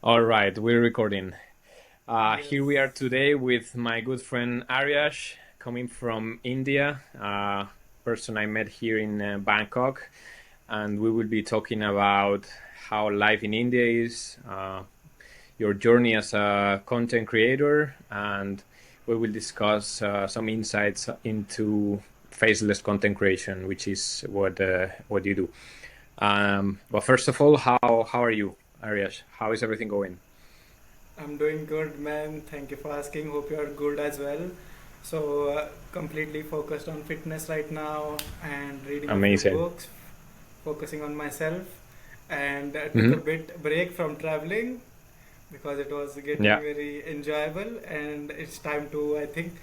All right, we're recording. Here we are Yes. today with my good friend Aryash, coming from India, person I met here in Bangkok, and we will be talking about how life in India is, your journey as a content creator, and we will discuss some insights into faceless content creation, which is what you do. But first of all, how are you, Aryash? How is everything going? I'm doing good, man. Thank you for asking. Hope you're good as well. So, completely focused on fitness right now and reading a few Amazing. books, focusing on myself, and took a Hmm. bit break from traveling because it was getting Yeah, very enjoyable. And it's time to, I think,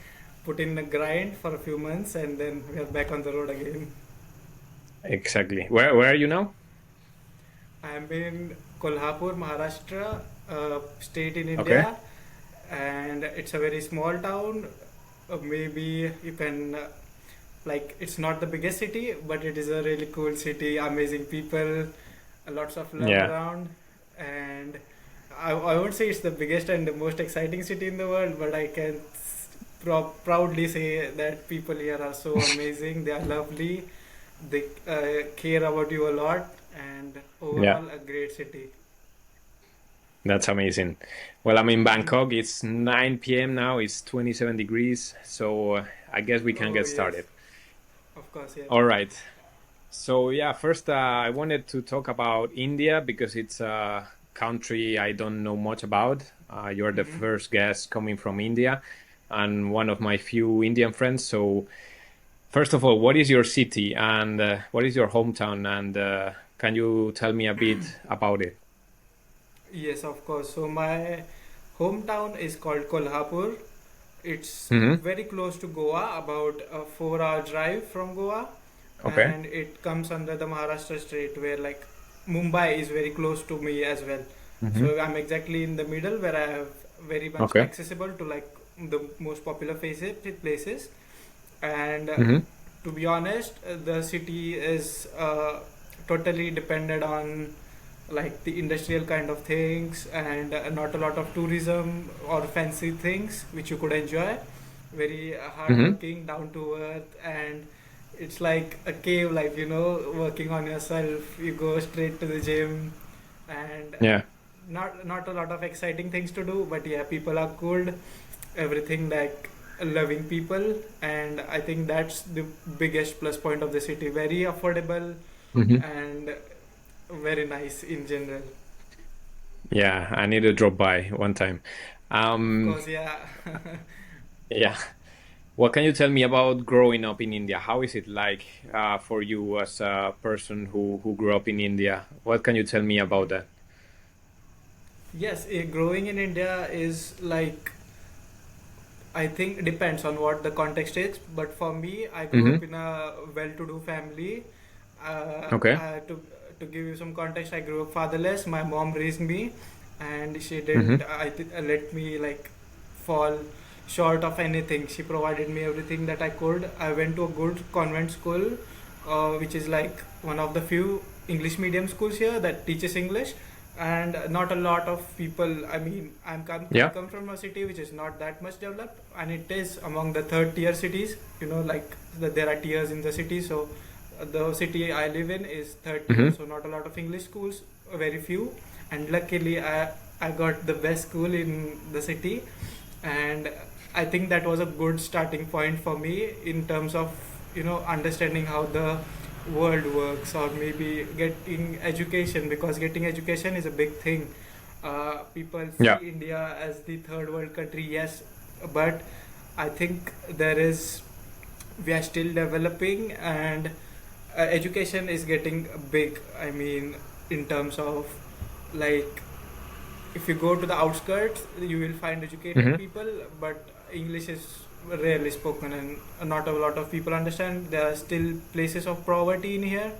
put in the grind for a few months, and then we are back on the road again. exactly. Where are you now? I'm in Kolhapur, Maharashtra, state in Okay. India, and it's a very small town. Maybe you can, like, it's not the biggest city, but it is a really cool city, amazing people, lots of love Yeah. around, and I won't say it's the biggest and the most exciting city in the world, but I can proudly say that people here are so amazing. They are lovely. They care about you a lot, and Yeah, overall, a great city. that's amazing. Well, I'm in Bangkok. It's 9 p.m. now. It's 27 degrees. So I guess we can Oh, get yes, started. of course, yeah. All right. So yeah, first I wanted to talk about India because it's a country I don't know much about. You're the Hmm. first guest coming from India and one of my few Indian friends. So first of all, what is your city and what is your hometown? And can you tell me a bit about it? Yes, of course. So, my hometown is called Kolhapur. It's Hmm. very close to Goa, about a 4 hour drive from Goa, Okay. and it comes under the Maharashtra state where, like, Mumbai is very close to me as well. Hmm. So I'm exactly in the middle where I have very much Okay. accessible to, like, the most popular places. And Hmm. to be honest, the city is totally dependent on, like, the industrial kind of things, and not a lot of tourism or fancy things which you could enjoy. Very Hmm. hardworking, down to earth, and it's like a cave life, working on yourself. You go straight to the gym, and Yeah. not a lot of exciting things to do, but yeah, people are good, everything, like, loving people, and I think that's the biggest plus point of the city. Very affordable Hmm. and very nice in general. Yeah, I need to drop by one time. Of Um, course, yeah. yeah. What can you tell me about growing up in India? How is it like for you as a person who grew up in India? What can you tell me about that? Yes, growing in India is like, I think, depends on what the context is. But for me, I grew up Hmm. in a well-to-do family. Okay. To give you some context, I grew up fatherless. My mom raised me, and she didn't Hmm. let me, like, fall short of anything. She provided me everything that I could. I went to a good convent school, which is like one of the few English medium schools here that teaches English, and not a lot of people. I mean, I Yeah. come from a city which is not that much developed, and it is among the third tier cities. Like, there are tiers in the city. So the city I live in is third tier, Hmm. so not a lot of English schools, very few. And luckily, I got the best school in the city, and I think that was a good starting point for me in terms of, understanding how the world works, or maybe getting education, because getting education is a big thing. People see Yeah. India as the third world country, yes, but I think there is we are still developing, and education is getting big. I mean, in terms of, like, if you go to the outskirts, you will find educated Hmm. people, but English is rarely spoken, and not a lot of people understand. There are still places of poverty in here,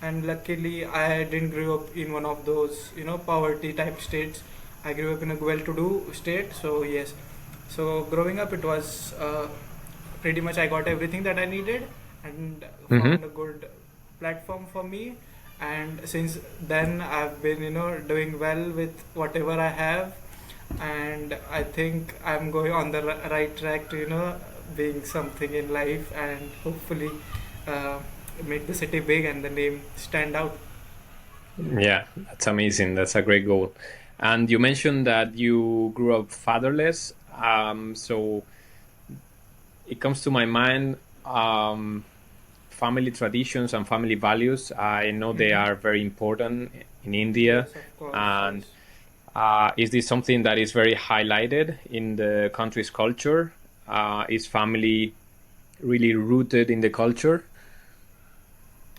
and luckily, I didn't grow up in one of those, poverty type states. I grew up in a well-to-do state, so yes. So growing up, it was pretty much I got everything that I needed, and Hmm. found a good platform for me. and since then I've been doing well with whatever I have, and I think I'm going on the right track to being something in life, and hopefully uh, make the city big and the name stand out. Yeah, that's amazing. That's a great goal. And you mentioned that you grew up fatherless. So it comes to my mind, family traditions and family values. I know they Hmm. are very important in India. Yes, of course, And yes. is this something that is very highlighted in the country's culture? Is family really rooted in the culture?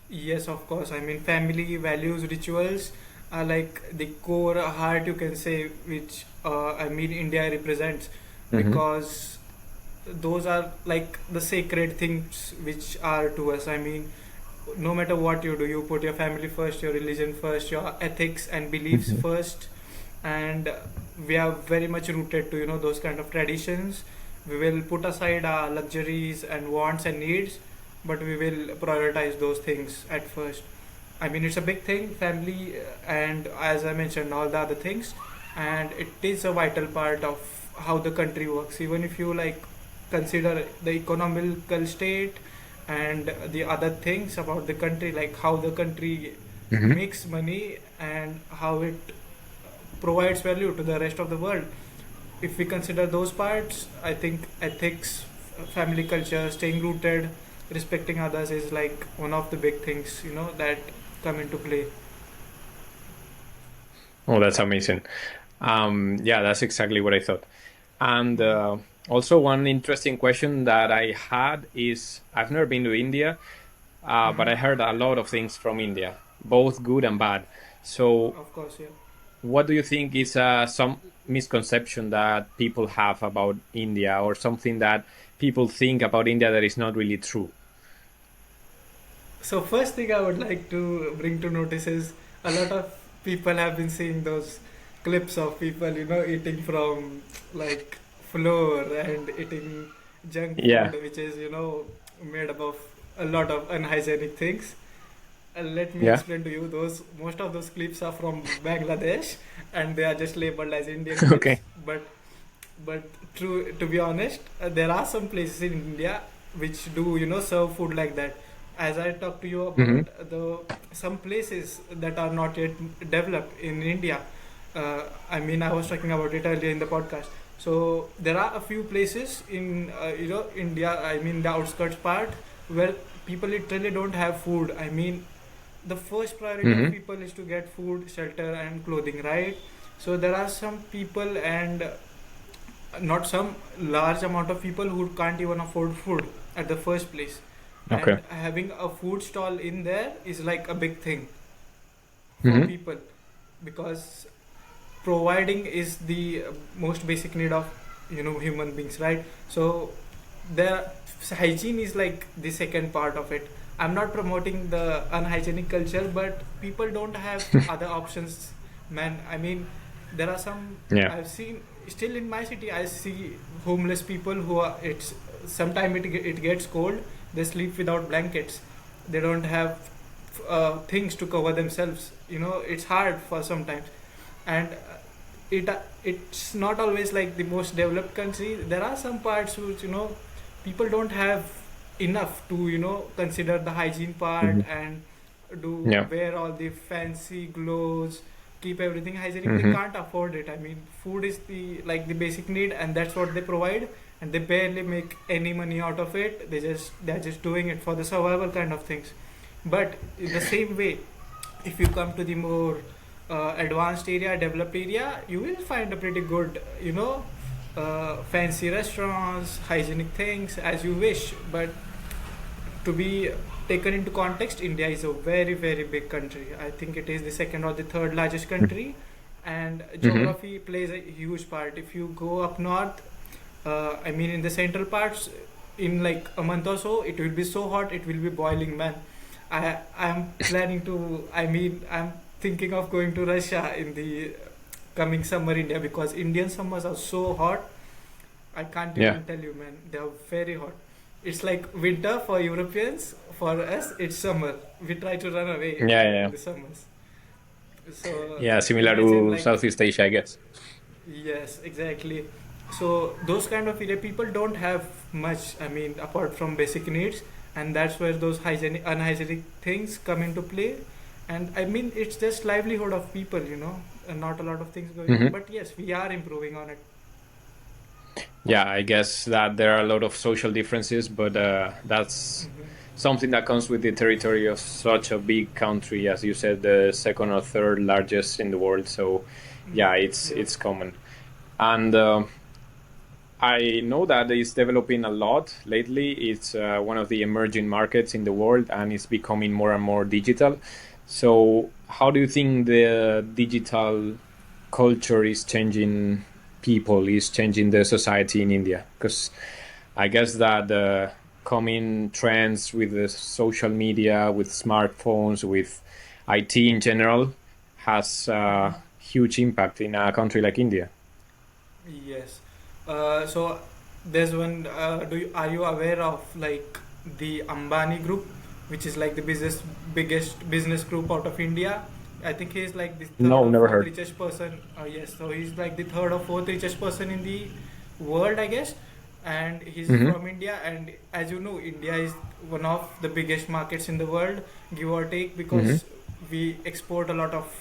Yes, of course. I mean, family values, rituals are like the core heart, you can say, which India represents, Hmm. because those are like the sacred things which are to us. I mean, no matter what you do, you put your family first, your religion first, your ethics and beliefs Hmm. first, and we are very much rooted to those kind of traditions. We will put aside our luxuries and wants and needs, but we will prioritize those things at first. I mean, it's a big thing, family, and as I mentioned, all the other things, and it is a vital part of how the country works. Even if you like consider the economical state and the other things about the country, like how the country Hmm. makes money and how it provides value to the rest of the world. If we consider those parts, I think ethics, family culture, staying rooted, respecting others is like one of the big things that come into play. Oh, that's amazing. Yeah, that's exactly what I thought. And Mhm. also, one interesting question that I had is I've never been to India, but Mhm. I heard a lot of things from India, both good and bad. So, Of course, yeah. what do you think is some misconception that people have about India, or something that people think about India that is not really true? So first thing I would like to bring to notice is a lot of people have been seeing those clips of people, eating from like floor and eating junk food, Yeah. which is, made up of a lot of unhygienic things. Let me Yeah. explain to you. Those most of those clips are from Bangladesh, and they are just labeled as Indian clips. Okay. But true, to be honest, there are some places in India which do serve food like that. As I talked to you Hmm. about the some places that are not yet developed in India. I was talking about it earlier in the podcast. So there are a few places in India. I mean the outskirts part where people literally don't have food. I mean, the first priority of Hmm. people is to get food, shelter, and clothing, right? So there are some people, and not some, large amount of people who can't even afford food at the first place, and Okay. having a food stall in there is like a big thing for Hmm. people, because providing is the most basic need of human beings, right? So the hygiene is like the second part of it. I'm not promoting the unhygienic culture, but people don't have other options, man. I mean, there are some Yeah. I've seen still in my city. I see homeless people who are, it's sometimes it gets cold, they sleep without blankets, they don't have things to cover themselves. It's hard for sometimes, and it's not always like the most developed country. There are some parts which people don't have enough to consider the hygiene part Hmm. and do Yeah. wear all the fancy gloves, keep everything hygienic. They Hmm. can't afford it. I mean, food is the basic need, and that's what they provide, and they barely make any money out of it. They're just doing it for the survival kind of things. But in the same way, if you come to the more advanced area, developed area, you will find a pretty good, fancy restaurants, hygienic things as you wish. But to be taken into context, India is a very, very big country. I think it is the second or the third largest country, and Hmm. geography plays a huge part. If you go up north, in the central parts, in like a month or so, it will be so hot, it will be boiling, man. I'm planning to. I'm thinking of going to Russia in the coming summer India, because Indian summers are so hot. I can't Yeah. even tell you, man. They are very hot. it's like winter for Europeans. For us, it's summer. We try to run away Yeah, in yeah, the summers. So yeah. Similar imagine to like, Southeast Asia, I guess. yes, exactly. So those kind of area people don't have much. I mean, apart from basic needs, and that's where those hygienic, unhygienic things come into play. And I mean, it's just livelihood of people, and not a lot of things going on. Hmm. But yes, we are improving on it. Yeah, I guess that there are a lot of social differences, but that's Hmm. something that comes with the territory of such a big country, as you said, the second or third largest in the world. So, yeah, Yeah. it's common. And I know that it's developing a lot lately. It's one of the emerging markets in the world, and it's becoming more and more digital. So, how do you think the digital culture is changing people, is changing the society in India? Because I guess that the coming trends with the social media, with smartphones, with IT in general, has a huge impact in a country like India. Yes. So there's one. Are you aware of like the Ambani group, which is like the biggest business group out of India? I think he's like the third No, or never fourth heard. richest person. Yes, so he's like the third or fourth richest person in the world, I guess. And he's Hmm. from India. And as you know, India is one of the biggest markets in the world, give or take, Hmm. because we export a lot of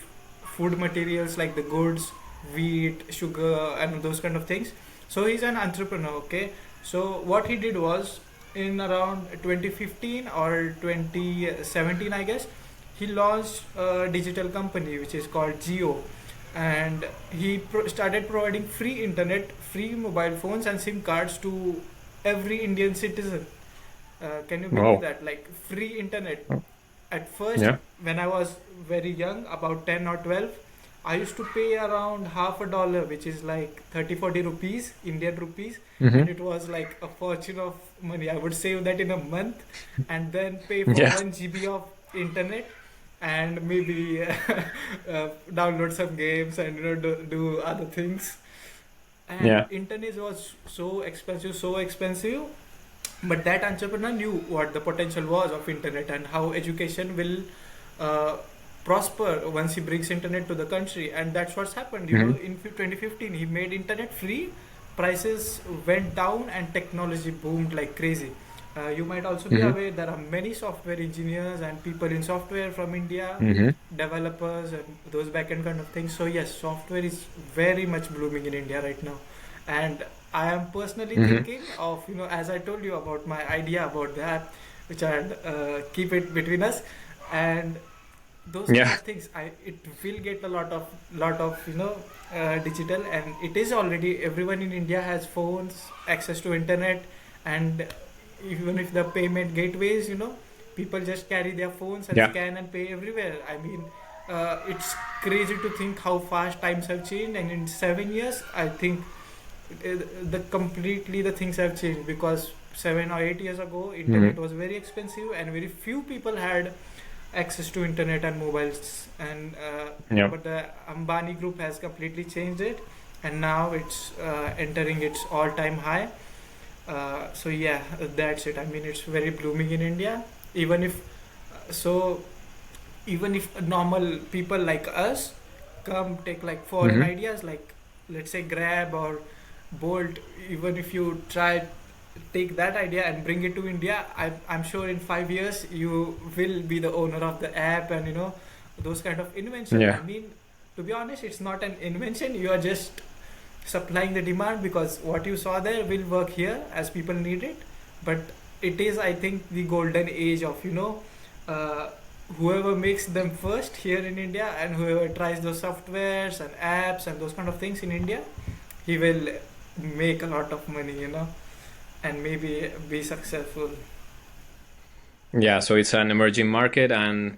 food materials like the goods, wheat, sugar, and those kind of things. So he's an entrepreneur. Okay, so what he did was in around 2015 or 2017, I guess, he launched a digital company which is called Geo, and he started providing free internet, free mobile phones, and SIM cards to every Indian citizen. Can you believe Wow. that? Like free internet. At first, Yeah. when I was very young, about 10 or 12, I used to pay around half a dollar, which is like 30-40 rupees, Indian rupees, and Hmm. it was like a fortune of money. I would save that in a month and then pay for Yeah. 1 GB of internet and maybe download some games and do other things. And Yeah. internet was so expensive, but that entrepreneur knew what the potential was of internet and how education will uh, prosper once he brings internet to the country, and that's what's happened. Hmm. In 2015 he made internet free, prices went down, and technology boomed like crazy. You might also be Hmm. aware there are many software engineers and people in software from India, Hmm. developers and those backend kind of things. So yes, software is very much blooming in India right now, and I am personally Hmm. thinking of, as I told you about my idea about the app, which I'd keep it between us, and those kind Yeah. of things. It will get a lot of digital, and it is already everyone in India has phones, access to internet, and even if the payment gateways, people just carry their phones and Yeah. scan and pay everywhere. I mean, it's crazy to think how fast times have changed, and in 7 years, I think the things have changed, because 7 or 8 years ago internet Hmm. was very expensive and very few people had access to internet and mobiles, and Yeah. but the Ambani group has completely changed it, and now it's entering its all-time high. So yeah, that's it. I mean, it's very blooming in India. Even if so even if normal people like us come take like foreign Hmm. ideas, like let's say Grab or Bolt, even if you try take that idea and bring it to India, I'm sure in 5 years you will be the owner of the app, and those kind of invention. I Yeah. mean, to be honest, it's not an invention. You are just supplying the demand, because what you saw there will work here as people need it. But it is, I think, the golden age of uh, whoever makes them first here in India, and whoever tries those softwares and apps and those kind of things in India, he will make a lot of money, and maybe be successful. Yeah. So it's an emerging market, and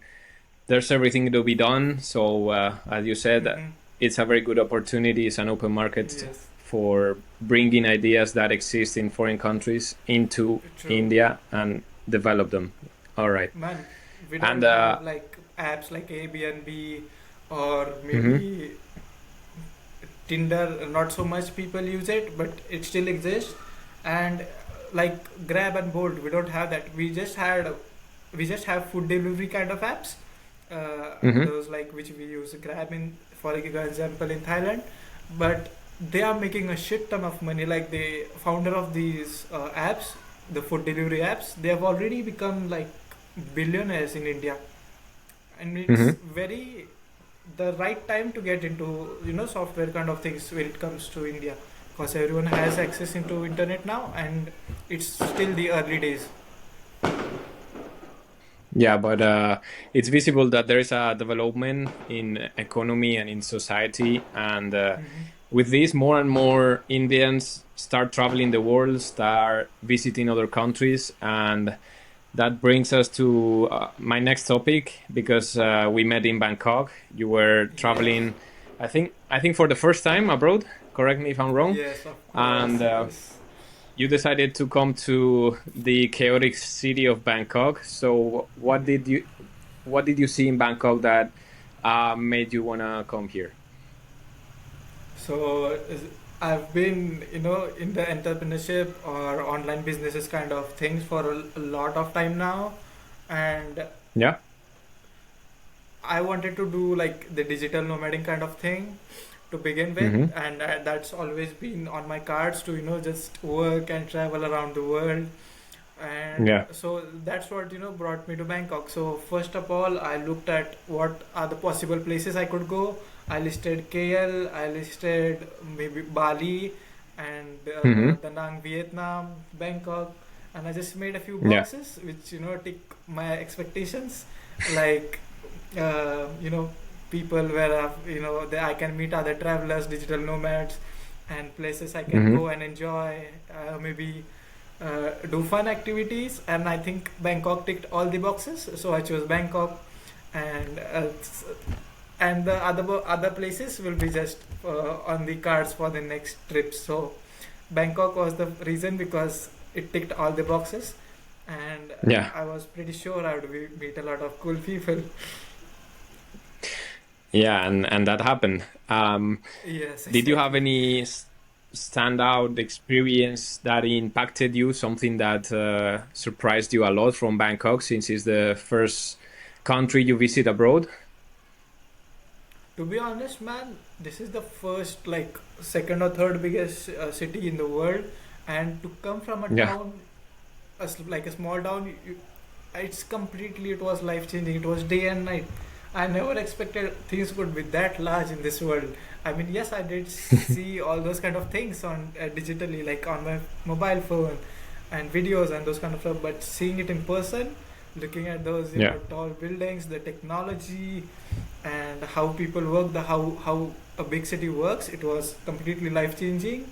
there's everything to be done. So, as you said, Hmm. it's a very good opportunity. It's an open market Yes, for bringing ideas that exist in foreign countries into true. India and develop them. All right. Man, we And don't have like apps like Airbnb or mhm. maybe Tinder. Not so much people use it, but it still exists. And like Grab and Bolt. We don't have that. We just have food delivery kind of apps. Hmm. Those like which we use Grab in, for example, in Thailand, but they are making a shit ton of money. Like the founder of these apps, the food delivery apps, they have already become like billionaires in India, and it's Hmm. very the right time to get into software kind of things when it comes to India, because everyone has access into internet now, and it's still the early days. Yeah, but it's visible that there is a development in economy and in society, and with this, more and more Indians start traveling the world, start visiting other countries, and that brings us to my next topic because we met in Bangkok. You were Yeah. traveling, I think for the first time abroad. Correct me if I'm wrong, Yes, of and course, yes. you decided to come to the chaotic city of Bangkok. So what did you see in Bangkok that made you wanna come here? So I've been, in the entrepreneurship or online businesses kind of things for a lot of time now, and Yeah. I wanted to do like the digital nomading kind of thing to begin with, Mm-hmm. and that's always been on my cards to just work and travel around the world. And Yeah. so that's what brought me to Bangkok. So first of all, I looked at what are the possible places I could go. I listed KL, I listed maybe Bali, and Mm-hmm. Da Nang, Vietnam, Bangkok, and I just made a few Yeah. boxes which tick my expectations, like people where I can meet other travelers, digital nomads, and places I can Mm-hmm. go and enjoy, maybe do fun activities. And I think Bangkok ticked all the boxes, so I chose Bangkok. And the other places will be just on the cards for the next trip. So Bangkok was the reason because it ticked all the boxes, and Yeah. I was pretty sure I would meet a lot of cool people. Yeah, and that happened. Yes, Did you have exactly. any standout experience that impacted you? Something that surprised you a lot from Bangkok, since it's the first country you visit abroad? To be honest, man, this is the first, like, second or third biggest city in the world, and to come from a Yeah. town, like a small town, it was life changing. It was day and night. I never expected things could be that large in this world. I mean, yes, I did see all those kind of things on digitally, like on my mobile phone and videos and those kind of stuff. But seeing it in person, looking at those, Yeah. tall buildings, the technology, and how people work, the how a big city works, it was completely life changing.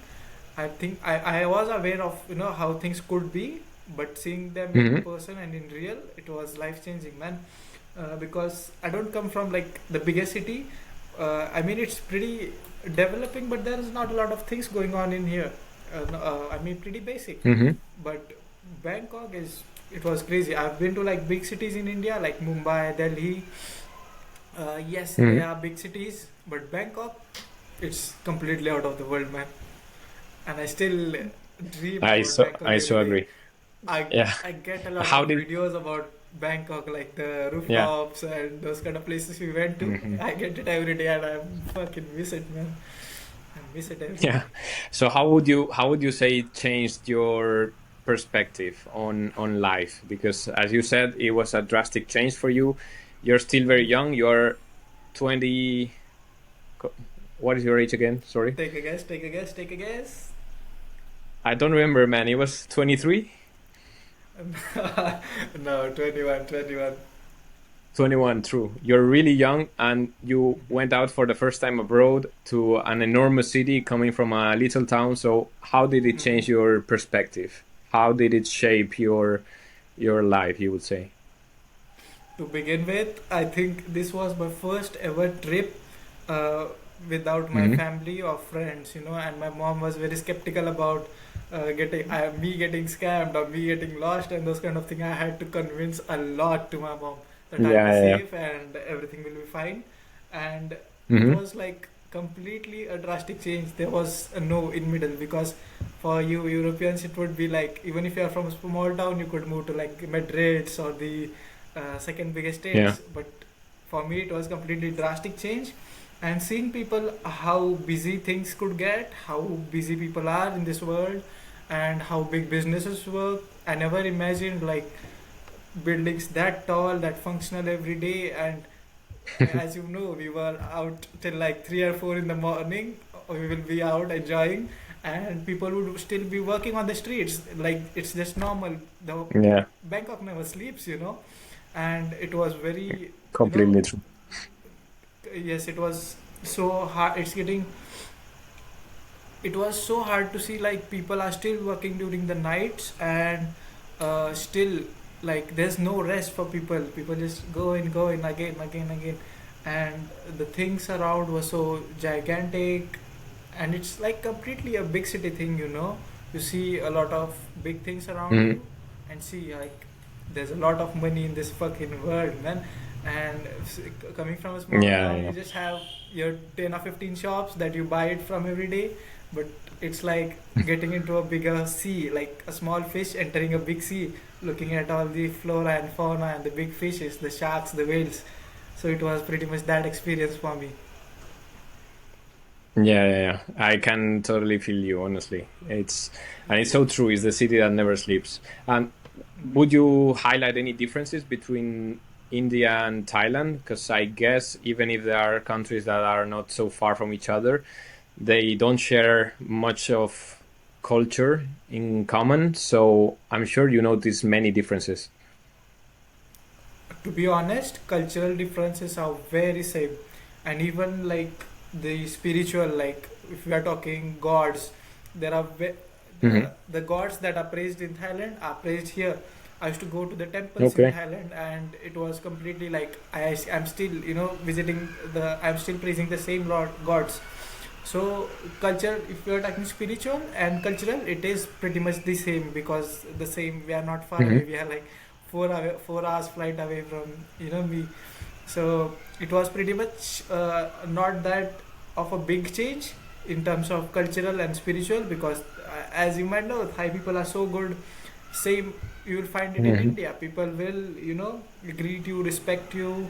I think I was aware of how things could be, but seeing them in Hmm. person and in real, it was life changing, man. Because I don't come from like the biggest city. I mean, it's pretty developing, but there is not a lot of things going on in here. I mean, pretty basic. Hmm. But Bangkok is it was crazy. I've been to like big cities in India, like Mumbai, Delhi. Yes, they Hmm. are big cities, but Bangkok, it's completely out of the world, man. And I still dream I about so Bangkok I every so day. agree. I Yeah. I get a lot How of did? videos about Bangkok, like the Yeah. rooftops and those kind of places we went to. Hmm. I get it every day, and I fucking miss it, man. I miss it every Yeah. day. So how would you say it changed your perspective on life? Because as you said, it was a drastic change for you. You're still very young. You're 20. What is your age again? Sorry. Take a guess. Take a guess. Take a guess. I don't remember, man. It was 23? No, 21, 21. 21, true. You're really young and you went out for the first time abroad to an enormous city coming from a little town. So how did it Mm-hmm. change your perspective? How did it shape your life, you would say? To begin with, I think this was my first ever trip uh, without my Hmm. family or friends, and my mom was very skeptical about me getting scammed or me getting lost and those kind of things. I had to convince a lot to my mom that I'll be Yeah, yeah, safe and everything will be fine. And yeah. it Hmm. was like completely a drastic change. There was a no in middle because for you Europeans, it would be like, even if you are from a small town, you could move to like Madrid or the second biggest Yeah. states. But for me, it was completely drastic change. And seeing people, how busy things could get, how busy people are in this world, and how big businesses work. I never imagined like buildings that tall, that functional every day. And as you know, we were out till like 3 or 4 in the morning. We will be out enjoying, and people would still be working on the streets. Like it's just normal. The Yeah. Bangkok never sleeps, and it was very, you know, Completely true. yes, it was so hard. It was so hard to see like people are still working during the nights, and still like there's no rest for people. People just go in again, and the things around were so gigantic. And it's like completely a big city thing. You see a lot of big things around Mhm. you, and see like there's a lot of money in this fucking world, man. And coming from a small Yeah. town, you Yeah. just have your 10 or 15 shops that you buy it from every day. But it's like getting into a bigger sea, like a small fish entering a big sea, looking at all the flora and fauna and the big fishes, the sharks, the whales. So it was pretty much that experience for me. Yeah, yeah, yeah. I can totally feel you, honestly. It's so true. It's the city that never sleeps. And would you highlight any differences between India and Thailand? Because I guess even if there are countries that are not so far from each other, they don't share much of culture in common. So I'm sure you notice many differences. To be honest, cultural differences are very same. And even like the spiritual, like if we are talking gods, there are Hmm. the gods that are praised in Thailand are praised here. I used to go to the temples in Okay. Thailand, and it was completely like I'm still, visiting I'm still praising the same Lord gods. So culture, if we are talking spiritual and cultural, it is pretty much the same, because the same, we are not far away. Hmm. We are like 4 hours flight away from me. So it was pretty much not that of a big change in terms of cultural and spiritual, because as you might know, Thai people are so good. Same, you will find it in Hmm. India. People will greet you, respect you,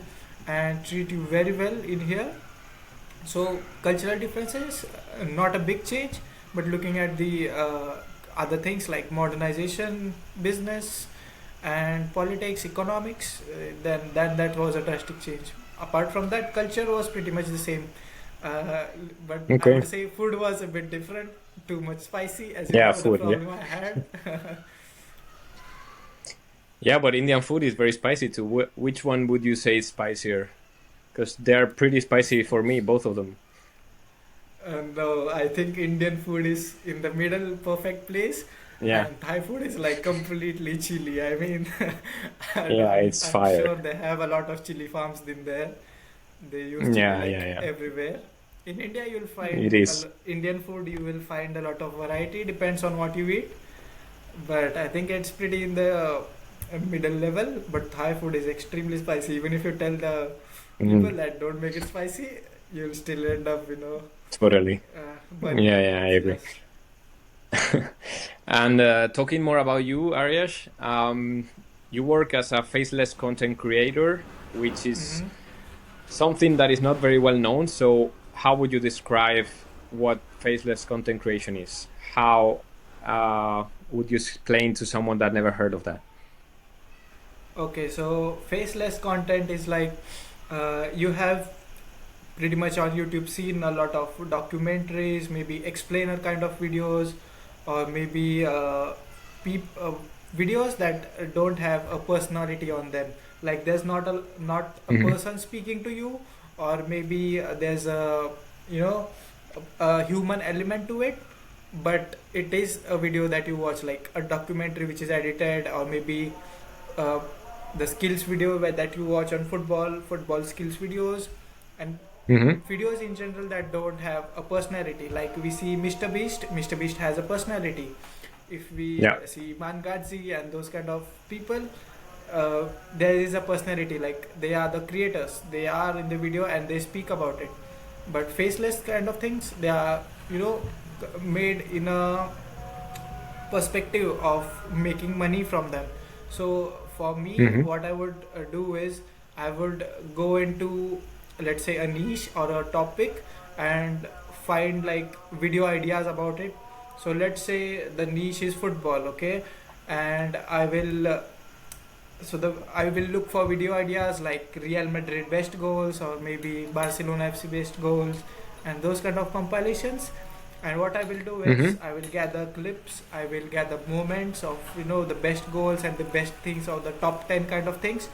and treat you very well in here. So cultural differences, not a big change. But looking at the other things like modernization, business, and politics, economics, then that was a drastic change. Apart from that, culture was pretty much the same. Uh, but I Okay. would say food was a bit different. Too much spicy, as you Yeah, know, the food. Yeah. problem I had. Yeah, but Indian food is very spicy too. Which one would you say is spicier? Because they're pretty spicy for me, both of them. No, I think Indian food is in the middle, perfect place, Yeah. and Thai food is like completely chili. I mean, Yeah, it's I'm sure fire. they have a lot of chili farms in there. They use chili Yeah, yeah, like yeah. everywhere. In India, you'll It find is. Indian food. You will find a lot of variety. Depends on what you eat, but I think it's pretty in the middle level. But Thai food is extremely spicy. Even if you tell the people Mm, that don't make it spicy, you'll still end up, totally. burning Yeah, your yeah, I mouth. agree. Yes. And talking more about you, Aryash, you work as a faceless content creator, which is Mm-hmm. something that is not very well known. So, how would you describe what faceless content creation is? How would you explain to someone that never heard of that? Okay, so faceless content is like, you have pretty much on YouTube seen a lot of documentaries, maybe explainer kind of videos, or maybe peop- uh, videos that don't have a personality on them. Like there's not a Hmm. person speaking to you, or maybe there's you know a human element to it, but it is a video that you watch, like a documentary which is edited, or maybe uh, the skills video that you watch on football skills videos, and Hmm. videos in general that don't have a personality. Like we see Mr. Beast has a personality. If we Yeah. see Mangadzi and those kind of people, there is a personality. Like they are the creators, they are in the video and they speak about it. But faceless kind of things, they are, made in a perspective of making money from them. So for me, Mm-hmm. what I would do is I would go into, let's say, a niche or a topic and find like video ideas about it. So let's say the niche is football, okay, and I will look for video ideas like Real Madrid best goals or maybe Barcelona FC best goals and those kind of compilations. And what I will do is Mm-hmm. I will gather clips, I will gather moments of the best goals and the best things or the top 10 kind of things,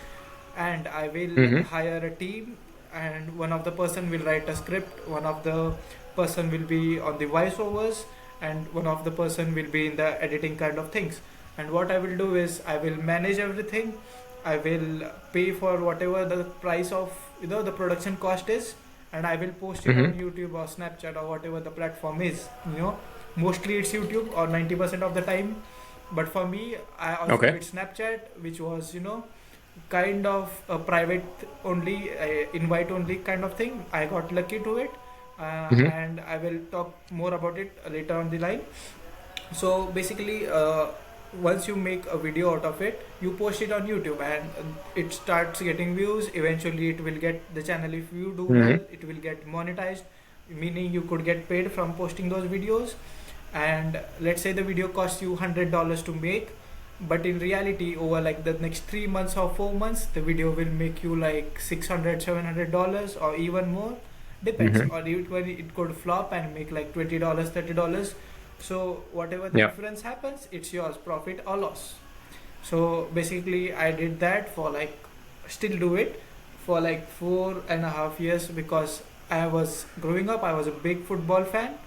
and I will Mm-hmm. hire a team, and one of the person will write a script, one of the person will be on the voiceovers, and one of the person will be in the editing kind of things. And what I will do is I will manage everything, I will pay for whatever the price of the production cost is, and I will post it on Mm-hmm. YouTube or Snapchat or whatever the platform is. Mostly it's YouTube or 90% of the time. But for me, I also Okay. did Snapchat, which was kind of a private only, invite only kind of thing. I got lucky to it, Mm-hmm. and I will talk more about it later on the line. So basically, once you make a video out of it, you post it on YouTube, and it starts getting views. Eventually it will get the channel, if you do well, Mm-hmm. it will get monetized, meaning you could get paid from posting those videos. And let's say the video costs you $100 to make, but in reality over like the next 3 months or 4 months, the video will make you like 600 $700 or even more, depends. Mm-hmm. Or it could flop and make like $20 $30. So whatever the Yeah. difference happens, it's yours, profit or loss. So basically I did that for like, still do it for like 4.5 years, because I was growing up, I was a big football fan.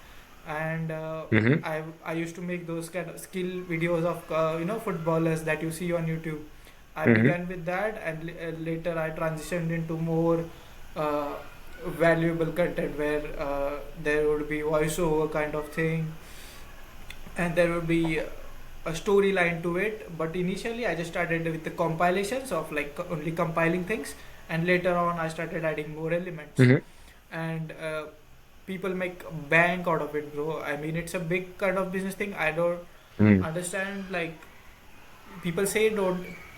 And Mm-hmm. I used to make those kind of skill videos of footballers that you see on YouTube. I Mm-hmm. began with that, and later I transitioned into more uh, valuable content where there would be voiceover kind of thing, and there would be a storyline to it. But initially I just started with the compilations of like only compiling things, and later on I started adding more elements. Mm-hmm. And people make bank out of it, bro. I mean, it's a big kind of business thing. I don't Mm. understand, like, people say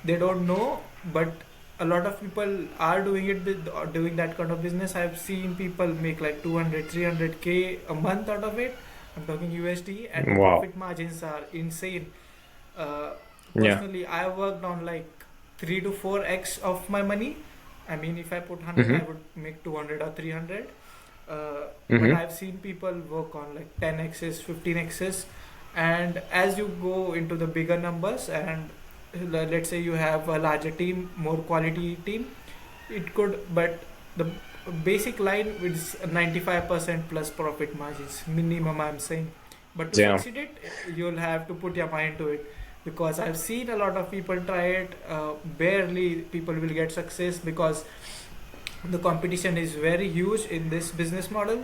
they don't know, but a lot of people are doing it with doing that kind of business. I've seen people make like 200 300k a month out of it. I'm talking USD, and the Wow. profit margins are insane. uh, Yeah. Personally, I worked on like 3 to 4x of my money. I mean, if I put 100, I Mm-hmm. would make 200 or 300. But Mm-hmm. I've seen people work on like 10x's, 15x's. And as you go into the bigger numbers, and let's say you have a larger team, more quality team, it could, but the basic line is 95% plus profit margins minimum, I'm saying. But to Yeah. succeed it, you'll have to put your mind to it, because I've seen a lot of people try it. Barely people will get success, because the competition is very huge in this business model,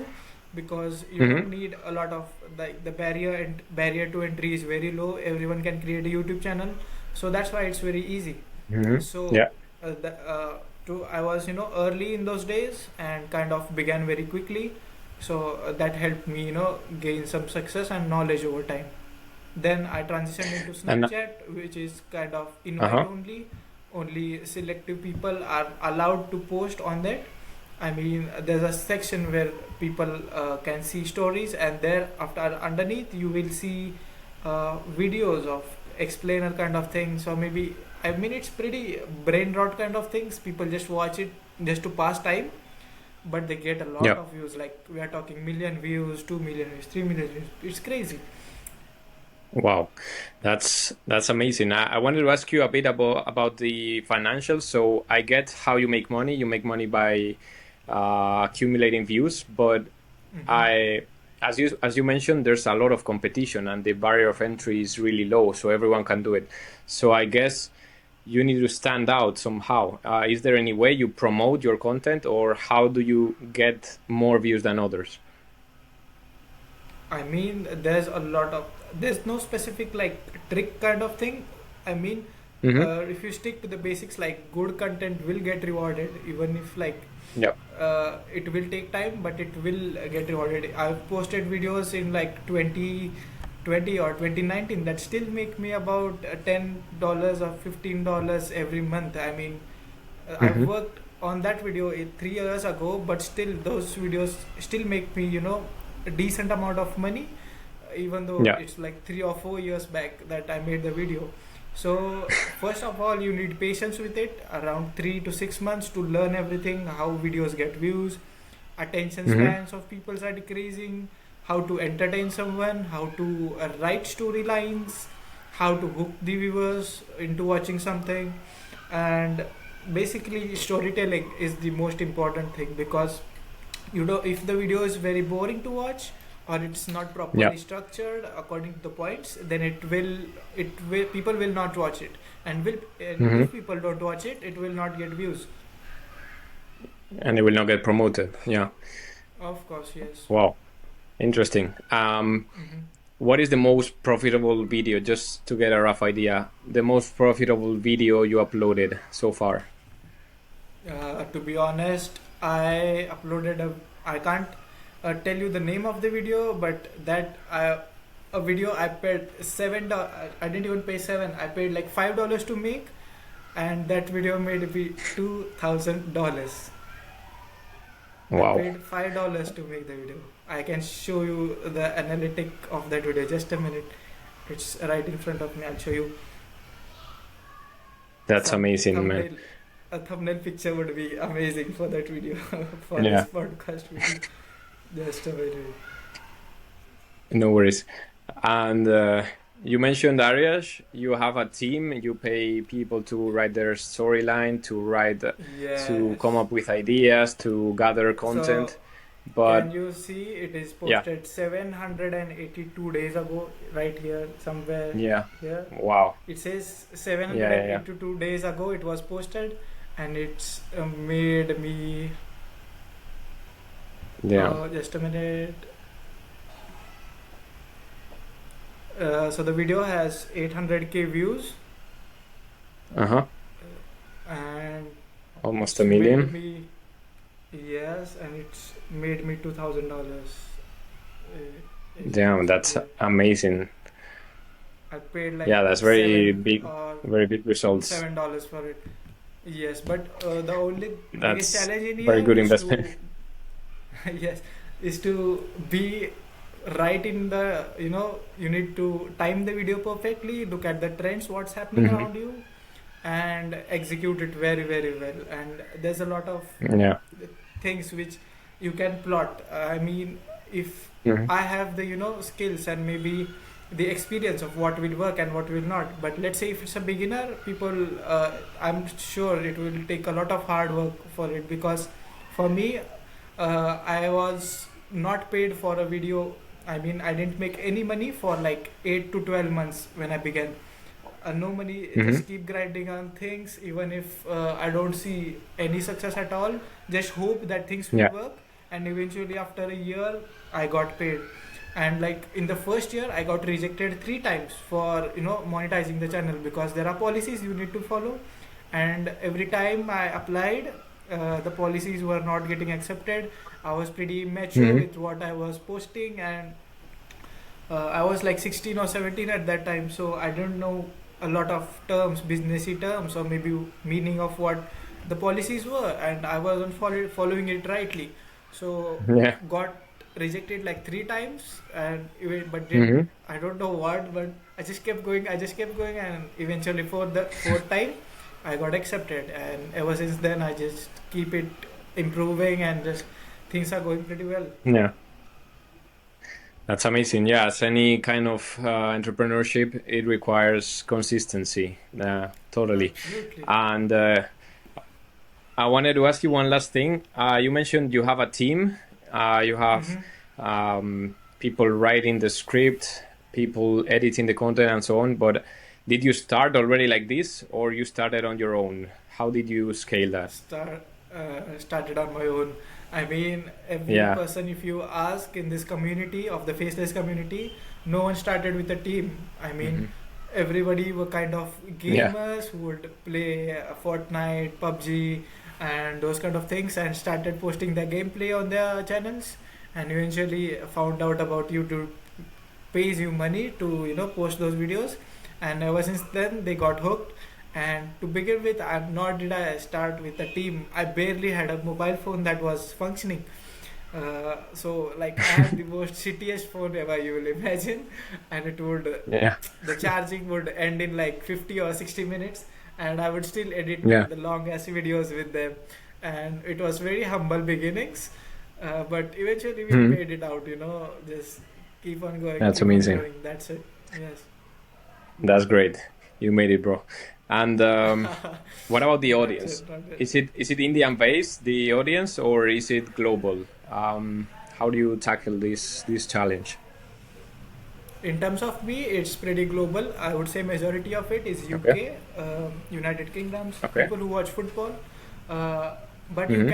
because you Mm-hmm. don't need a lot of, like, the barrier to entry is very low. Everyone can create a YouTube channel, so that's why it's very easy. Mm-hmm. So Yeah. I was early in those days and kind of began very quickly. So that helped me gain some success and knowledge over time. Then I transitioned into And Snapchat, which is kind of invite uh-huh. only. Only selective people are allowed to post on that. I mean, there's a section where people can see stories, and there after underneath you will see videos of explainer kind of things, or maybe, I mean, it's pretty brain rot kind of things. People just watch it just to pass time, but they get a lot Yeah. of views. Like, we are talking million views, 2 million views, 3 million views. It's crazy. Wow, that's amazing. I wanted to ask you a bit about the financials. So I get how you make money. You make money by accumulating views, but Mm-hmm. I, as you mentioned, there's a lot of competition, and the barrier of entry is really low, so everyone can do it. So I guess you need to stand out somehow. Is there any way you promote your content, or how do you get more views than others? I mean, there's no specific like trick kind of thing. I mean, Mm-hmm. if you stick to the basics, like, good content will get rewarded, even if, like, Yep. it will take time, but it will get rewarded. I've posted videos in like 20 2020 or 2019, that still make me about $10 or $15 every month. I mean, I've Mm-hmm. worked on that video 3 years ago, but still those videos still make me, a decent amount of money, even though Yeah. it's like 3 or 4 years back that I made the video. So first of all, you need patience with it, around 3 to 6 months to learn everything, how videos get views, attention Mm-hmm. spans of people are decreasing, how to entertain someone, how to write storylines, how to hook the viewers into watching something, and basically storytelling is the most important thing, because if the video is very boring to watch, or it's not Yeah. properly structured according to the points, then it will people will not watch it, and Mm-hmm. if people don't watch it, it will not get views. And it will not get promoted. Yeah. Of course, yes. Wow. Interesting. Hmm. What is the most profitable video, just to get a rough idea? The most profitable video you uploaded so far? To be honest, I can't tell you the name of the video, but a video I paid $7. I didn't even pay seven. I paid like $5 to make, and that video made me $2,000. I Wow. paid $5 to make the video. I can show you the analytic of that video. Just a minute. It's right in front of me. I'll show you That's some amazing, man. thumbnail. A thumbnail picture would be amazing for that video, for this Yeah. podcast video. Just a minute. No worries. And you mentioned Aryash. You have a team. You pay people to write their storyline, to come Yes. up with ideas, to gather So content. can But you see it is yeah, posted 782 days ago, right here, somewhere yeah. here. Wow. It says Yeah, yeah, yeah. 782 days ago it was posted, and it's made me. Yeah. Just a minute. So the video has 800K views, Uh-huh. and Almost a it's made million. me. Yes, and it's made me $2,000. Damn, It's that's here. amazing. I paid like Yeah, that's seven or very big results. $7 for it. Yes, but the only biggest That's challenge in very here good is investment. to yes, is to be right in the, you need to time the video perfectly, look at the trends, what's happening Hmm. around you, and execute it very, very well. And there's a lot of Yeah. things which you can plot. I mean, if Hmm. I have the, skills and maybe the experience of what will work and what will not, but let's say if it's a beginner, I'm sure it will take a lot of hard work for it, because for me, I was not paid for a video. I mean, I didn't make any money for like 8 to 12 months when I began. No money, Hmm. just keep grinding on things, even if I don't see any success at all. Just hope that things will Yeah. work, and eventually, after a year, I got paid. And like in the first year, I got rejected 3 times for monetizing the channel, because there are policies you need to follow, and every time I applied, the policies were not getting accepted. I was pretty mature Hmm. with what I was posting, and I was like 16 or 17 at that time, so I didn't know a lot of terms, businessy terms, or maybe meaning of what the policies were, and I wasn't following it rightly. So Yeah. got rejected like 3 times, and but did Hmm. I don't know what, but I just kept going. I just kept going, and eventually for the fourth time, I got accepted, and ever since then, I just keep it improving, and just things are going pretty well. Yeah. That's amazing. Yeah, as any kind of entrepreneurship, it requires consistency. Totally. Absolutely. And I wanted to ask you one last thing. You mentioned you have a team. You have Mm-hmm. people writing the script, people editing the content, and so on. But did you start already like this, or you started on your own? How did you scale that? Started on my own. I mean, every Yeah. person, if you ask in this community of the faceless community, no one started with a team. I mean, Hmm. everybody were kind of Yeah. gamers who would play Fortnite, PUBG, and those kind of things, and started posting their gameplay on their channels, and eventually found out about YouTube pays you money to post those videos, and ever since then they got hooked. And to begin with, nor did I start with a team. I barely had a mobile phone that was functioning. So like I had the most shittiest phone ever you will imagine, and it would Yeah. the charging would end in like 50 or 60 minutes, and I would still edit Yeah. the long ass videos with them. And it was very humble beginnings, but eventually we Mhm. made it out. Just That's keep on amazing. going. That's it. Yes. That's great. You made it, bro. And what about the Not audience? yet, not yet. Is it Indian based, the audience, or is it global? How do you tackle this challenge? In terms of me, it's pretty global. I would say majority of it is Okay. UK, United Kingdoms, Okay. people who watch football. Uh, but Hmm.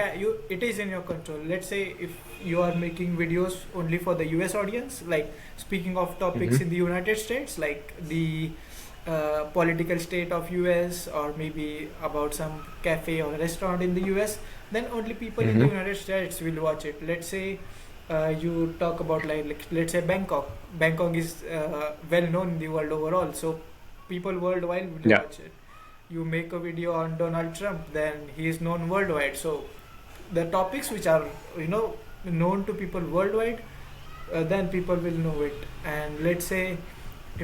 it is in your control. Let's say if you are making videos only for the US audience, like speaking of topics Hmm. in the United States, like the political state of US, or maybe about some cafe or restaurant in the US, then only people in the Hmm. United States will watch it. Let's say you talk about like let's say Bangkok. Bangkok is well known in the world overall, so people worldwide will Yeah. watch it. You make a video on Donald Trump, then he is known worldwide. So the topics which are you know known to people worldwide, then people will know it. And let's say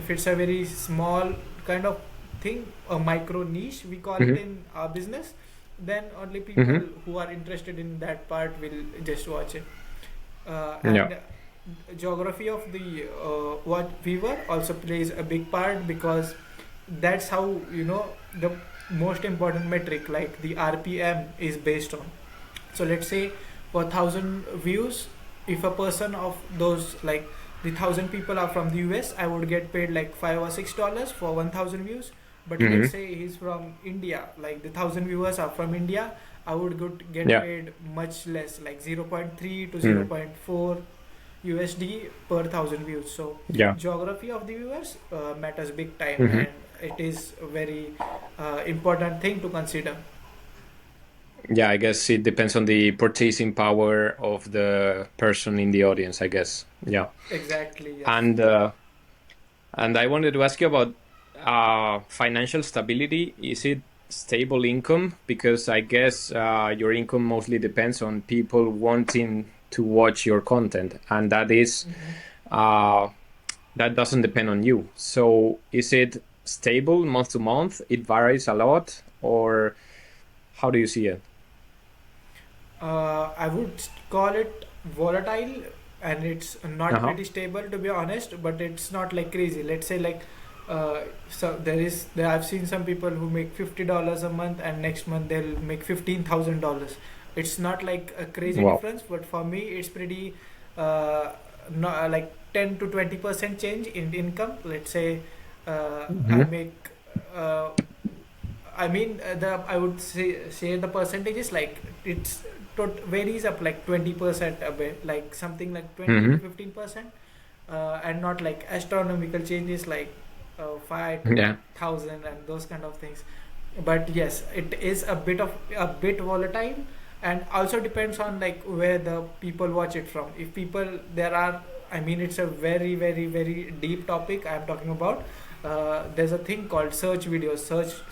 if it's a very small kind of thing, a micro niche we call it Hmm. in our business, then only people Hmm. who are interested in that part will just watch it. Yeah. And geography of the what viewer also plays a big part, because that's how the most important metric like the RPM is based on. So let's say for 1,000 views, if a person of those, like the 1,000 people are from the US, I would get paid like $5 or $6 for 1,000 views. But let's Hmm. say he's from India, like the 1,000 viewers are from India, I would get Yeah. paid much less, like zero point 0.3 to zero Mm. point 0.4 USD per 1,000 views. So Yeah. geography of the viewers matters big time, Hmm. and it is a very important thing to consider. Yeah, I guess it depends on the purchasing power of the person in the audience, I guess. Yeah. Exactly. Yes. And I wanted to ask you about financial stability. Is it stable income? Because I guess your income mostly depends on people wanting to watch your content, and Hmm. uh, that doesn't depend on you. So is it stable month to month? It varies a lot, or how do you see it? I would call it volatile, and it's not Uh-huh. pretty stable to be honest. But it's not like crazy. Let's say like, so there I've seen some people who make $50 a month, and next month they'll make $15,000. It's not like a crazy Wow. difference, but for me it's pretty uh, no, like 10 to 20% change in income. Let's say I Hmm. make. Uh, I mean, I would say the percentages like it's varies up like 20% a bit, like something like 20 to Hmm. 15%, and not like astronomical changes like 5 to Yeah. 1,000 and those kind of things. But yes, it is a bit volatile, and also depends on like where the people watch it from. If people there are, I mean, it's a very very deep topic I'm talking about. There's a thing called search videos,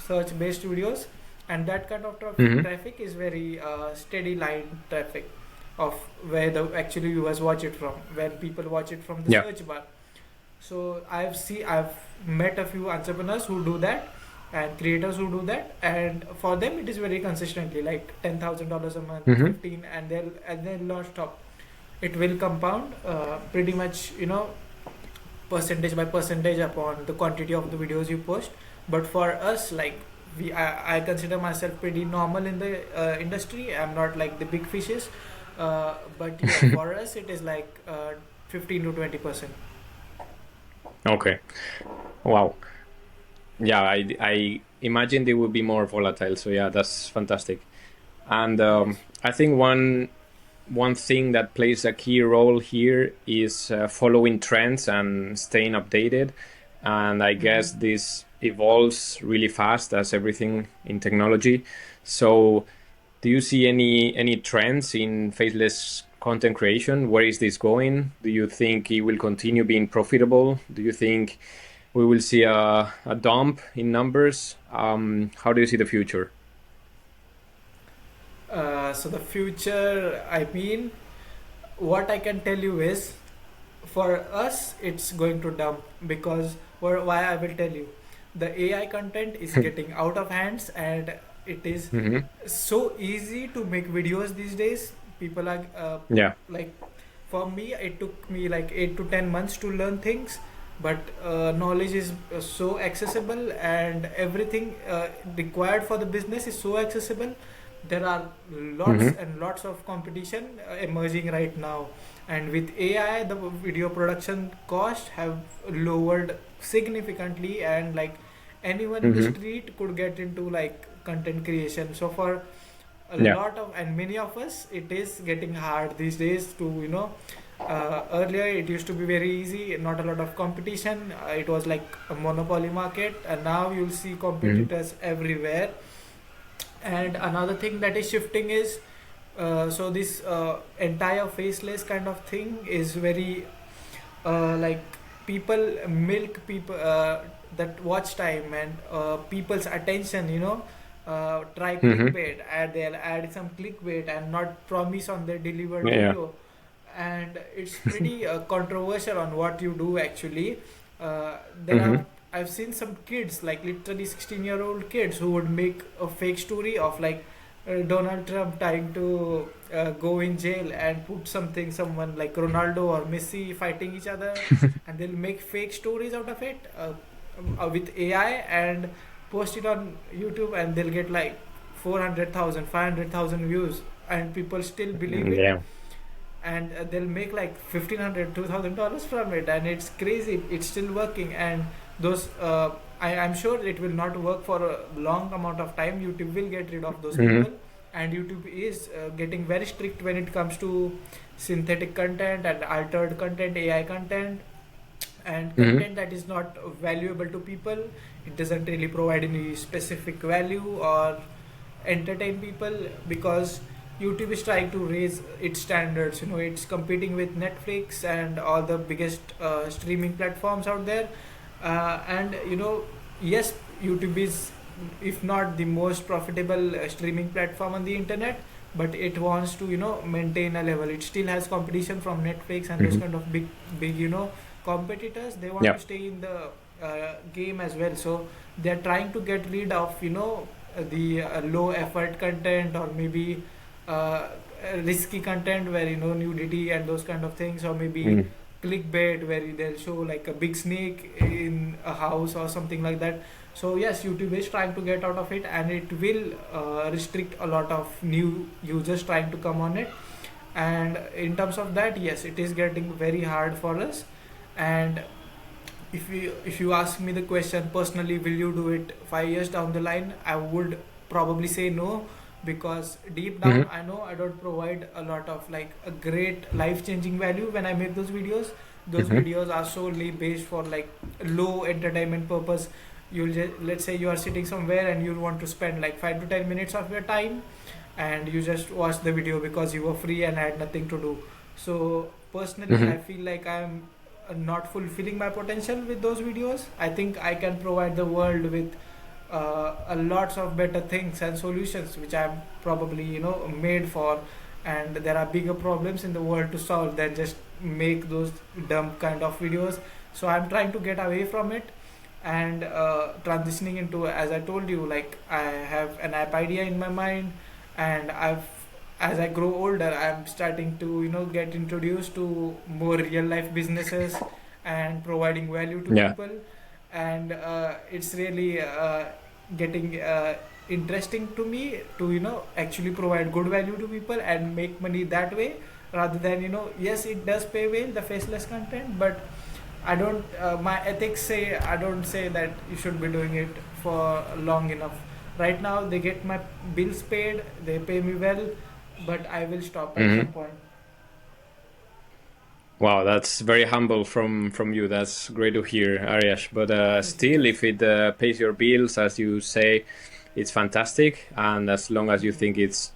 search based videos, and that kind of Hmm. traffic is very steady line traffic of where the actually viewers watch it from, when people watch it from the Yeah. search bar. So I've met a few entrepreneurs who do that, and creators who do that, and for them it is very consistently like $10,000 a month, Hmm. 15, and they'll not stop. It will compound pretty much, percentage by percentage upon the quantity of the videos you post. But for us, like I consider myself pretty normal in the industry. I'm not like the big fishes, but yeah, for us it is like 15 to 20%. Okay. Wow. Yeah, I imagined it would be more volatile. So yeah, that's fantastic. And Yes. I think one thing that plays a key role here is following trends and staying updated. And I Mm-hmm. guess this evolves really fast as everything in technology. So, do you see any trends in faceless content creation? Where is this going? Do you think it will continue being profitable? Do you think we will see a dump in numbers? How do you see the future? So the future, I mean, what I can tell you is, for us, it's going to dump because why I will tell you, the AI content is getting out of hands, and it is Hmm. so easy to make videos these days. People are Yeah. like, for me, it took me like 8 to 10 months to learn things, but knowledge is so accessible, and everything required for the business is so accessible. There are lots Hmm. and lots of competition emerging right now, and with AI the video production cost have lowered significantly, and like anyone in the Hmm. street could get into like content creation. So for a Yeah. lot of, and many of us, it is getting hard these days to, earlier it used to be very easy, not a lot of competition, it was like a monopoly market, and now you'll see Hmm. competitors everywhere. And another thing that is shifting is, so this entire faceless kind of thing is very like, people milk people, that watch time and people's attention, try Hmm. clickbait, they'll add some clickbait and not promise on their delivered Yeah. video. And it's pretty controversial on what you do actually. There Hmm. are, I've seen some kids, like literally 16-year-old kids, who would make a fake story of like Donald Trump trying to go in jail, and put someone like Ronaldo or Messi fighting each other, and they'll make fake stories out of it with AI, and post it on YouTube, and they'll get like 400,000, 500,000 views, and people still believe it, Yeah. and they'll make like 1,500, $2,000 from it, and it's crazy. It's still working, and those I'm sure it will not work for a long amount of time. YouTube will get rid of those Hmm. people, and YouTube is getting very strict when it comes to synthetic content and altered content, AI content, and Hmm. content that is not valuable to people. It doesn't really provide any specific value or entertain people, because YouTube is trying to raise its standards. It's competing with Netflix and all the biggest streaming platforms out there. And yes, YouTube is, if not the most profitable streaming platform on the internet, but it wants to maintain a level. It still has competition from Netflix and those Hmm. kind of big competitors. They want to Yeah. stay in the game as well. So they're trying to get rid of the low effort content, or maybe uh, risky content where nudity and those kind of things, or maybe Mm. clickbait where they'll show like a big snake in a house or something like that. So yes, YouTube is trying to get out of it, and it will restrict a lot of new users trying to come on it. And in terms of that, yes, it is getting very hard for us. And if you ask me the question personally, will you do it 5 years down the line, I would probably say no, because deep down Hmm. I know I don't provide a lot of like a great life changing value when I make those videos. Those Hmm. videos are solely based for like low entertainment purpose. Let's say you are sitting somewhere and you want to spend like 5 to 10 minutes of your time, and you just watch the video because you were free and had nothing to do. So personally, Hmm. I feel like I'm not fulfilling my potential with those videos. I think I can provide the world with a lots of better things and solutions which I'm probably made for, and there are bigger problems in the world to solve than just make those dumb kind of videos. So I'm trying to get away from it, and transitioning into, as I told you, like I have an app idea in my mind, and as I grow older, I'm starting to get introduced to more real life businesses and providing value to Yeah. people. And it's really getting interesting to me to actually provide good value to people and make money that way, rather than yes, it does pay well, the faceless content, but I don't. My ethics say I don't say that you should be doing it for long enough. Right now, they get my bills paid. They pay me well, but I will stop at some Hmm. point. Wow, that's very humble from you. That's great to hear, Aryash. But still, if it pays your bills, as you say, it's fantastic. And as long as you think it's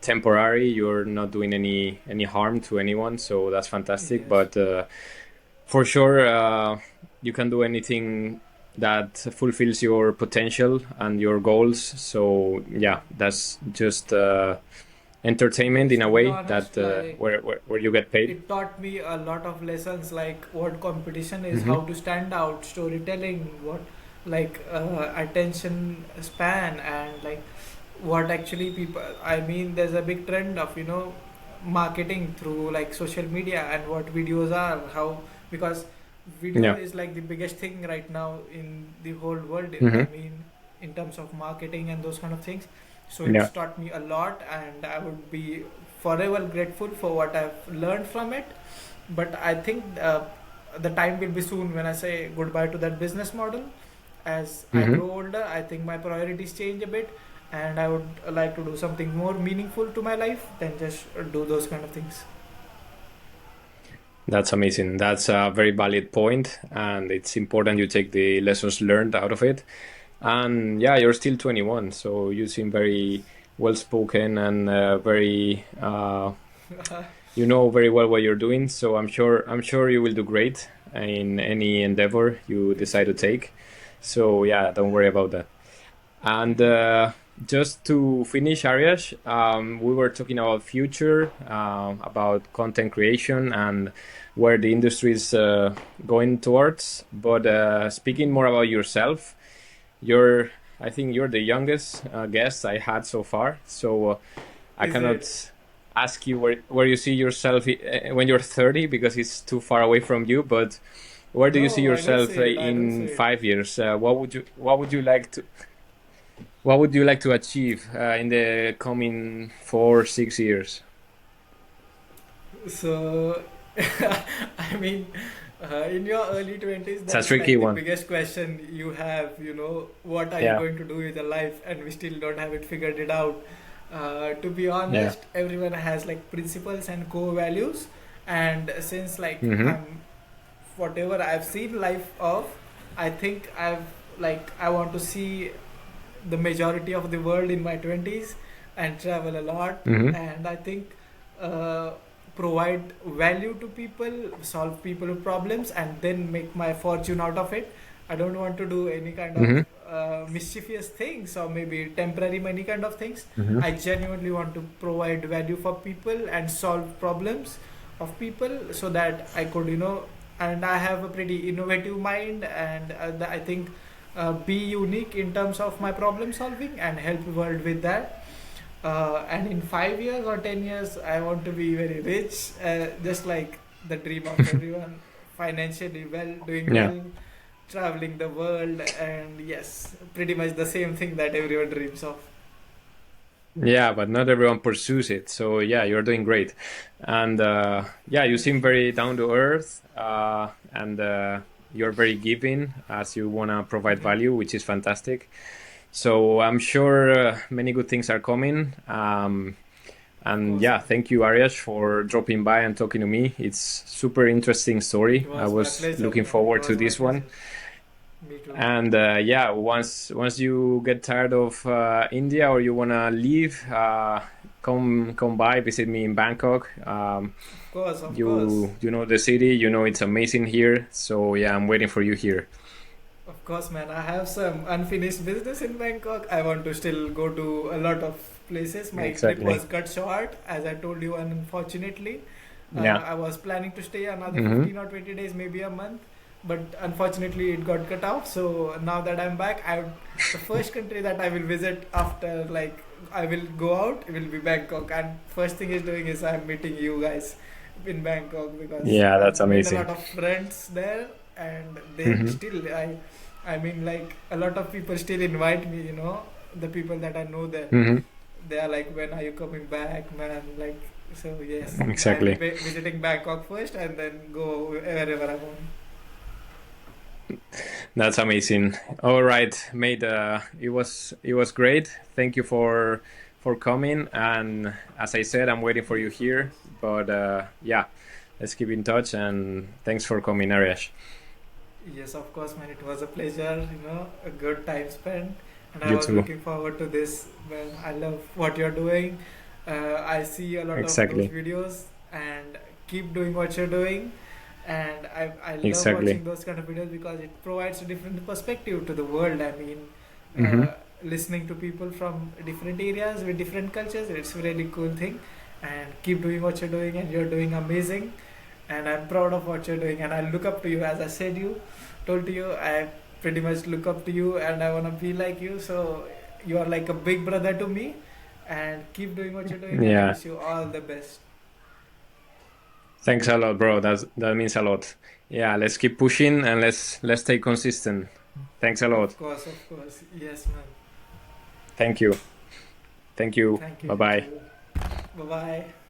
temporary. You're not doing any harm to anyone, so that's fantastic. Yes. But for sure, you can do anything that fulfills your potential and your goals. So yeah, that's just entertainment Yes, in a to be way honest, that like where you get paid. it taught me a lot of lessons, like what competition is, Hmm. how to stand out, storytelling, what like attention span, and like what actually people. I mean, there's a big trend of marketing through like social media and what videos are, how because video Yeah. is like the biggest thing right now in the whole world. I Hmm. mean, in terms of marketing and those kind of things. So Yeah. it's taught me a lot, and I would be forever grateful for what I've learned from it. But I think the time will be soon when I say goodbye to that business model. As I Hmm. grow older, I think my priorities change a bit, and I would like to do something more meaningful to my life than just do those kind of things. That's amazing. That's a very valid point, and it's important you take the lessons learned out of it. And yeah, you're still 21, so you seem very well spoken and very you know very well what you're doing. So I'm sure you will do great in any endeavor you Thank decide to you. take. So yeah, don't worry about that. And just to finish, Aryash, we were talking about future, about content creation and where the industry is going towards. But speaking more about yourself, you're, I think you're the youngest guest I had so far. So I Is it? cannot ask you where you see yourself when you're 30 because it's too far away from you. But where do you see No, I don't yourself say it. I don't in say it. 5 years? What would you like to achieve in the coming 4 6 years? So, I mean, in your early 20s, It's a that's tricky like the one. biggest question you have, what are you Yeah, going to do with your life? And we still don't have it figured it out. To be yeah. honest, everyone has like principles and core values. And since like Mm-hmm. whatever I've seen life of, I think I want to see the majority of the world in my 20s and travel a lot. Mm-hmm. And I think uh, provide value to people, solve people problems, and then make my fortune out of it. I don't want to do any kind of Mm-hmm. mischievous things or maybe temporary money kind of things. Mm-hmm. I genuinely want to provide value for people and solve problems of people so that I could and I have a pretty innovative mind, and I think be unique in terms of my problem solving and help the world with that. And in 5 years or 10 years, I want to be very rich, just like the dream of everyone, financially well, doing Yeah. well, traveling the world, and yes, pretty much the same thing that everyone dreams of. Yeah, but not everyone pursues it. So yeah, you're doing great, and yeah, you Thank seem you. very down to earth, and you're very giving as you wanna provide Hmm. value, which is fantastic. So I'm sure many good things are coming. Of And course, yeah, man. thank you, Aryash, for dropping by and talking to me. It's super interesting It story. I was my was pleasure, looking man. It forward to was my this one. pleasure. Me too. And yeah, once you get tired of India or you wanna leave, come by, visit me in Bangkok. Of course, of course. You know the city. You know it's amazing here. So yeah, I'm waiting for you here. Of course, man. I have some unfinished business in Bangkok. I want to still go to a lot of places. My trip Exactly. was cut short, as I told you, unfortunately. Yeah. I was planning to stay another Mm-hmm. 15 or 20 days, maybe a month, but unfortunately it got cut off. So now that I'm back, the first country that I will visit after like I will go out will be Bangkok. And first thing is doing is I'm meeting you guys in Bangkok because Yeah, that's I've made a amazing. lot of friends there, and they Mm-hmm. still I mean, like a lot of people still invite me. The people that I know there, Mm-hmm. they are like, "When are you coming back, man?" Like, so yes, I will Exactly. be visiting Bangkok first, and then go wherever I want. That's amazing. All right, mate. It was great. Thank you for coming. And as I said, I'm waiting for you here. But yeah, let's keep in touch. And thanks for coming, Aryash. Yes, of course, man. It was a pleasure. A good time spent, and I You was too. looking forward to this. Man, I love what you're doing. I see a lot of those Exactly. videos, and keep doing what you're doing. And I love Exactly. watching those kind of videos because it provides a different perspective to the world. I mean, Mm-hmm. listening to people from different areas with different cultures, it's a really cool thing. And keep doing what you're doing, and you're doing amazing. And I'm proud of what you're doing, and I look up to you. As I said, told to you, I pretty much look up to you, and I want to be like you. So you are like a big brother to me, and keep doing what you're doing, and I Yeah. wish you all the best. Thanks a lot, bro. That means a lot. Yeah, let's keep pushing and let's stay consistent. Thanks a lot. Of course, yes, man. Thank you. Thank you. Thank you, Bye you bye. too. Bye bye.